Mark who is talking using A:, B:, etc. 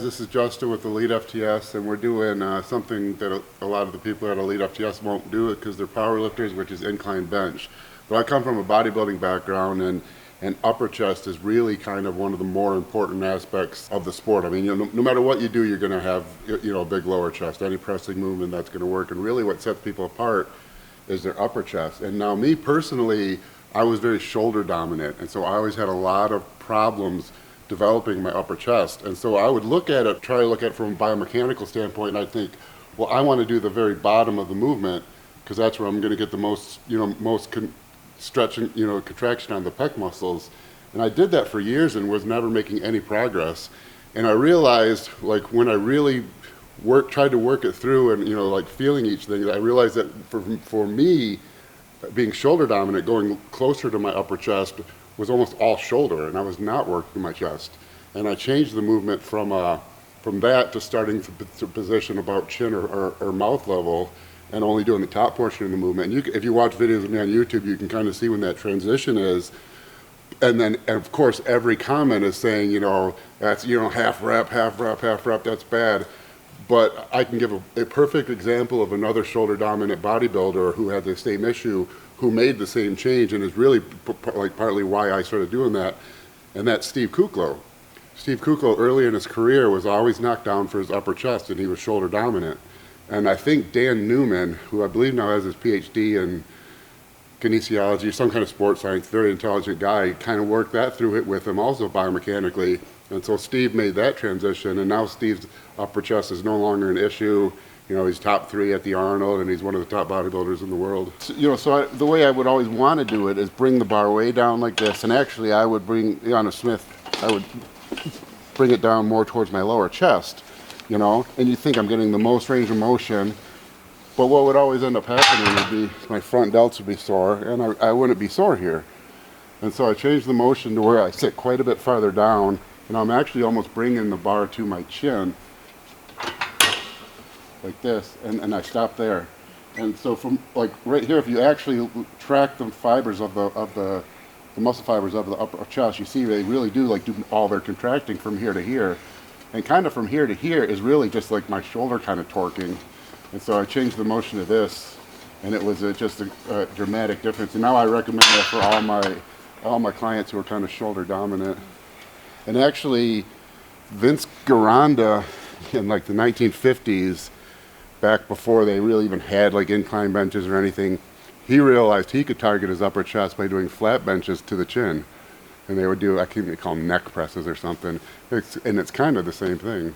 A: This is Justin with elitefts, and we're doing something that a lot of the people at elitefts won't do it because they're power lifters, which is incline bench. But I come from a bodybuilding background, and upper chest is really kind of one of the more important aspects of the sport. I mean, no matter what you do, you're going to have a big lower chest. Any pressing movement that's going to work, and really what sets people apart is their upper chest. And now, me personally, I was very shoulder dominant, and so I always had a lot of problems developing my upper chest. And so I would try to look at it from a biomechanical standpoint, and I think, well, I want to do the very bottom of the movement because that's where I'm going to get the most, stretching, contraction on the pec muscles. And I did that for years and was never making any progress. And I realized, like, when I really tried to work it through and, feeling each thing, I realized that for me, being shoulder dominant, going closer to my upper chest was almost all shoulder, and I was not working my chest. And I changed the movement from that to starting to position about chin or mouth level, and only doing the top portion of the movement. And if you watch videos of me on YouTube, you can kind of see when that transition is. And of course, every comment is saying, that's half rep, that's bad. But I can give a perfect example of another shoulder dominant bodybuilder who had the same issue, who made the same change, and is really partly why I started doing that, and that's Steve Kuklo. Steve Kuklo, early in his career, was always knocked down for his upper chest, and he was shoulder dominant. And I think Dan Newman, who I believe now has his PhD in kinesiology, some kind of sports science, very intelligent guy, kind of worked that through it with him also biomechanically. And so Steve made that transition, and now Steve's upper chest is no longer an issue. He's top 3 at the Arnold, and he's one of the top bodybuilders in the world. The way I would always want to do it is bring the bar way down like this, and actually I would bring, on a Smith, I would bring it down more towards my lower chest, and you think I'm getting the most range of motion, but what would always end up happening would be my front delts would be sore, and I wouldn't be sore here. And so I changed the motion to where I sit quite a bit farther down, and I'm actually almost bringing the bar to my chin, like this, and I stop there. And so from right here, if you actually track the fibers of the muscle fibers of the upper chest, you see they really do do all their contracting from here to here, and kind of from here to here is really just like my shoulder kind of torquing. And so I changed the motion to this, and it was just a dramatic difference. And now I recommend that for all my clients who are kind of shoulder dominant. And actually, Vince Gironda in the 1950s, back before they really even had incline benches or anything, he realized he could target his upper chest by doing flat benches to the chin. And they would do, I think they call them neck presses or something. And it's kind of the same thing.